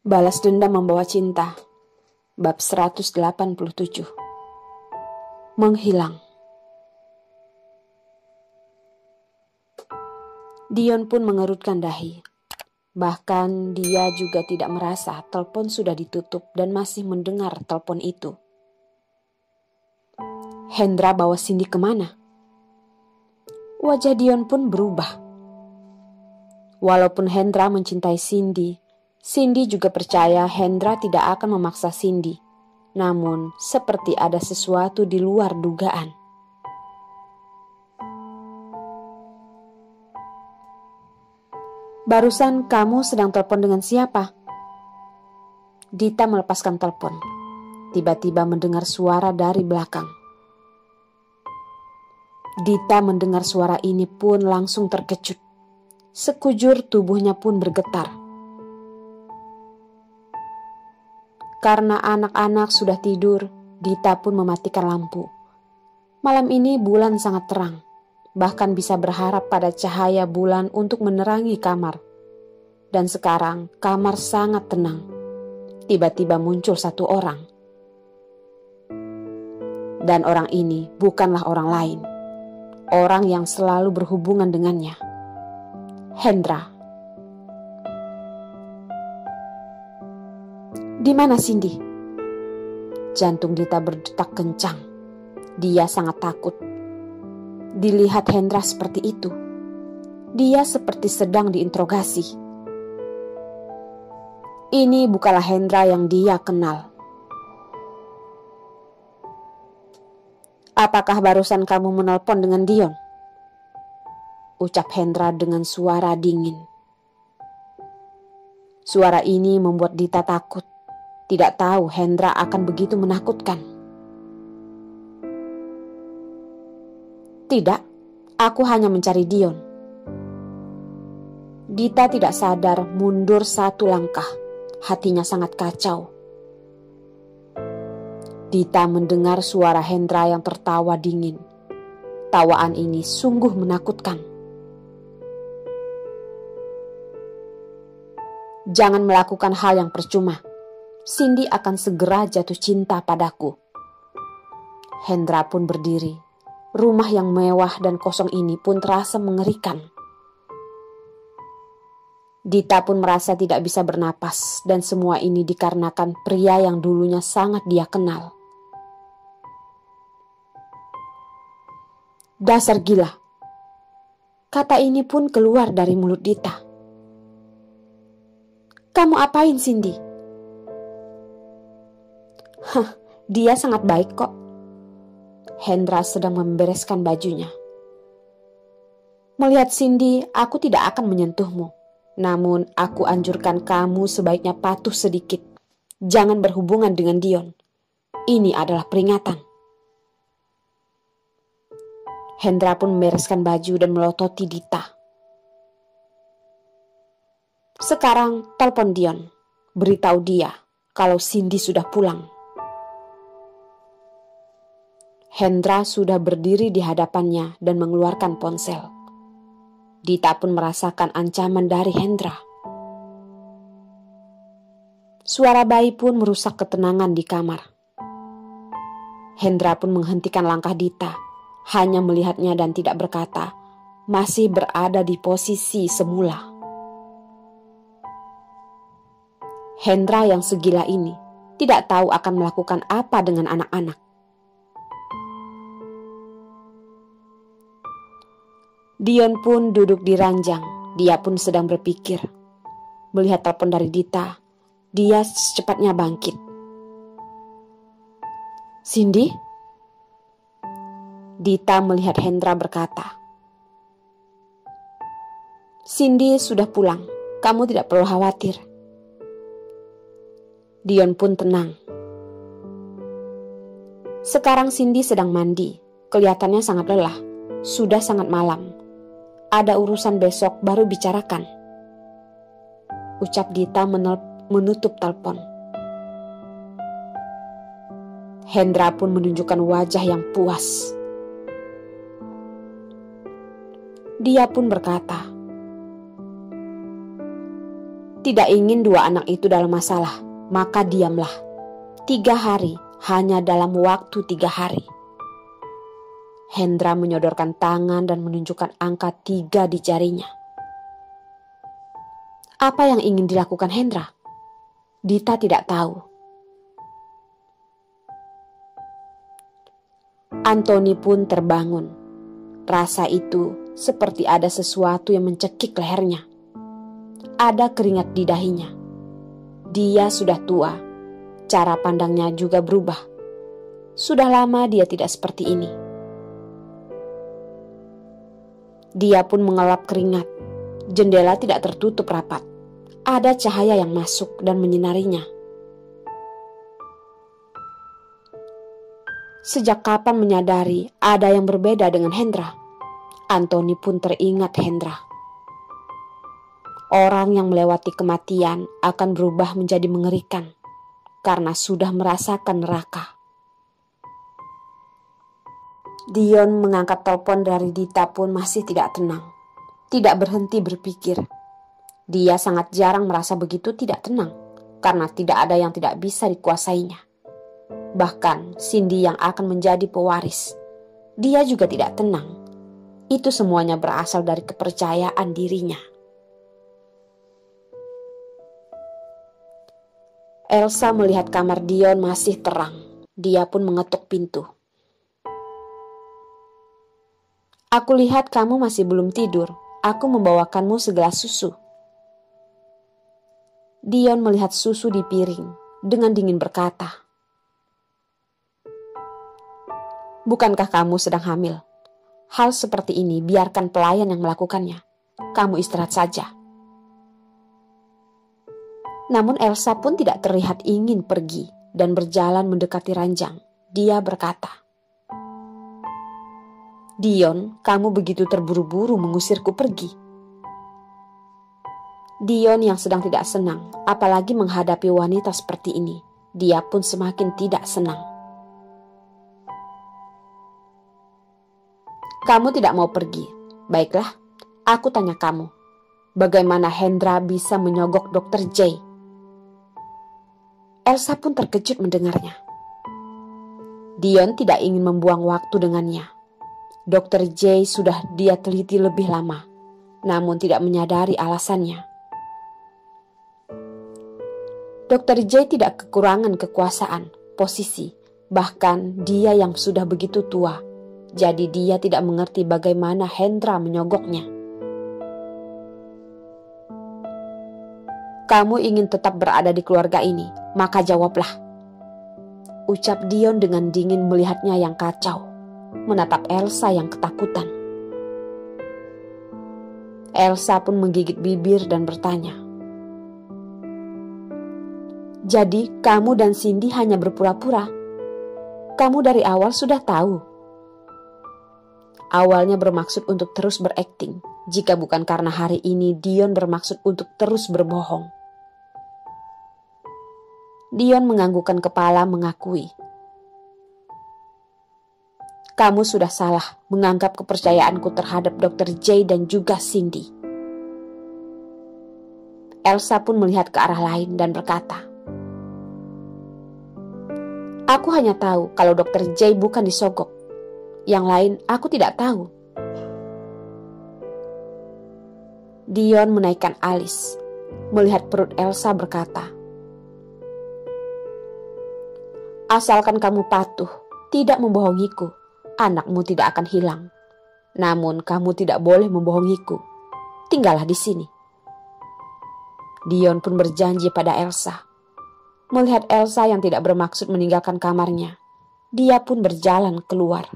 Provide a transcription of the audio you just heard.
Balas dendam membawa cinta. Bab 187. Menghilang. Dion pun mengerutkan dahi. Bahkan dia juga tidak merasa telepon sudah ditutup dan masih mendengar telepon itu. Hendra bawa Cindy kemana? Wajah Dion pun berubah. Walaupun Hendra mencintai Cindy, Cindy juga percaya Hendra tidak akan memaksa Cindy. Namun, seperti ada sesuatu di luar dugaan. Barusan kamu sedang telepon dengan siapa? Dita melepaskan telepon. Tiba-tiba mendengar suara dari belakang. Dita mendengar suara ini pun langsung terkejut. Sekujur tubuhnya pun bergetar. Karena anak-anak sudah tidur, Dita pun mematikan lampu. Malam ini bulan sangat terang, bahkan bisa berharap pada cahaya bulan untuk menerangi kamar. Dan sekarang kamar sangat tenang. Tiba-tiba muncul satu orang. Dan orang ini bukanlah orang lain. Orang yang selalu berhubungan dengannya. Hendra. Di mana Cindy? Jantung Dita berdetak kencang. Dia sangat takut. Dilihat Hendra seperti itu. Dia seperti sedang diinterogasi. Ini bukanlah Hendra yang dia kenal. Apakah barusan kamu menelpon dengan Dion? Ucap Hendra dengan suara dingin. Suara ini membuat Dita takut. Tidak tahu Hendra akan begitu menakutkan. Tidak, aku hanya mencari Dion. Dita tidak sadar mundur satu langkah. Hatinya sangat kacau. Dita mendengar suara Hendra yang tertawa dingin. Tawaan ini sungguh menakutkan. Jangan melakukan hal yang percuma. Cindy akan segera jatuh cinta padaku. Hendra pun berdiri. Rumah yang mewah dan kosong ini pun terasa mengerikan. Dita pun merasa tidak bisa bernapas dan semua ini dikarenakan pria yang dulunya sangat dia kenal. Dasar gila. Kata ini pun keluar dari mulut Dita. Kamu apain Cindy? Dia sangat baik kok. Hendra sedang membereskan bajunya. Melihat Cindy, aku tidak akan menyentuhmu. Namun, aku anjurkan kamu sebaiknya patuh sedikit. Jangan berhubungan dengan Dion. Ini adalah peringatan. Hendra pun membereskan baju dan melototi Dita. Sekarang, telepon Dion. Beritahu dia kalau Cindy sudah pulang. Hendra sudah berdiri di hadapannya dan mengeluarkan ponsel. Dita pun merasakan ancaman dari Hendra. Suara bayi pun merusak ketenangan di kamar. Hendra pun menghentikan langkah Dita, hanya melihatnya dan tidak berkata, masih berada di posisi semula. Hendra yang segila ini tidak tahu akan melakukan apa dengan anak-anak. Dion pun duduk di ranjang. Dia pun sedang berpikir. Melihat telepon dari Dita, dia secepatnya bangkit. Cindy? Dita melihat Hendra berkata, Cindy sudah pulang. Kamu tidak perlu khawatir. Dion pun tenang. Sekarang Cindy sedang mandi. Kelihatannya sangat lelah. Sudah sangat malam. Ada urusan besok baru bicarakan. Ucap Dita menutup telepon. Hendra pun menunjukkan wajah yang puas. Dia pun berkata, Tidak ingin dua anak itu dalam masalah, maka diamlah. 3 hari, hanya dalam waktu 3 hari. Hendra menyodorkan tangan dan menunjukkan angka 3 di jarinya. Apa yang ingin dilakukan Hendra? Dita tidak tahu. Antoni pun terbangun. Rasa itu seperti ada sesuatu yang mencekik lehernya. Ada keringat di dahinya. Dia sudah tua. Cara pandangnya juga berubah. Sudah lama dia tidak seperti ini. Dia pun mengelap keringat. Jendela tidak tertutup rapat. Ada cahaya yang masuk dan menyinarinya. Sejak kapan menyadari ada yang berbeda dengan Hendra? Antoni pun teringat Hendra. Orang yang melewati kematian akan berubah menjadi mengerikan karena sudah merasakan neraka. Dion mengangkat telepon dari Dita pun masih tidak tenang. Tidak berhenti berpikir. Dia sangat jarang merasa begitu tidak tenang karena tidak ada yang tidak bisa dikuasainya. Bahkan Cindy yang akan menjadi pewaris, dia juga tidak tenang. Itu semuanya berasal dari kepercayaan dirinya. Elsa melihat kamar Dion masih terang. Dia pun mengetuk pintu. Aku lihat kamu masih belum tidur. Aku membawakanmu segelas susu. Dion melihat susu di piring. Dengan dingin berkata, bukankah kamu sedang hamil? Hal seperti ini biarkan pelayan yang melakukannya. Kamu istirahat saja. Namun Elsa pun tidak terlihat ingin pergi dan berjalan mendekati ranjang. Dia berkata, Dion, kamu begitu terburu-buru mengusirku pergi. Dion yang sedang tidak senang, apalagi menghadapi wanita seperti ini. Dia pun semakin tidak senang. Kamu tidak mau pergi. Baiklah, aku tanya kamu. Bagaimana Hendra bisa menyogok Dr. J? Elsa pun terkejut mendengarnya. Dion tidak ingin membuang waktu dengannya. Dr. J sudah dia teliti lebih lama, namun tidak menyadari alasannya. Dr. J tidak kekurangan kekuasaan, posisi, bahkan dia yang sudah begitu tua. Jadi dia tidak mengerti bagaimana Hendra menyogoknya. Kamu ingin tetap berada di keluarga ini, maka jawablah. Ucap Dion dengan dingin melihatnya yang kacau, menatap Elsa yang ketakutan. Elsa pun menggigit bibir dan bertanya, jadi kamu dan Cindy hanya berpura-pura? Kamu dari awal sudah tahu? Awalnya bermaksud untuk terus berakting, jika bukan karena hari ini Dion bermaksud untuk terus berbohong. Dion menganggukkan kepala mengakui. Kamu sudah salah menganggap kepercayaanku terhadap Dr. J dan juga Cindy. Elsa pun melihat ke arah lain dan berkata, aku hanya tahu kalau Dr. J bukan disogok. Yang lain aku tidak tahu. Dion menaikkan alis, melihat perut Elsa berkata, asalkan kamu patuh, tidak membohongiku, anakmu tidak akan hilang. Namun kamu tidak boleh membohongiku. Tinggallah di sini. Dion pun berjanji pada Elsa. Melihat Elsa yang tidak bermaksud meninggalkan kamarnya, dia pun berjalan keluar.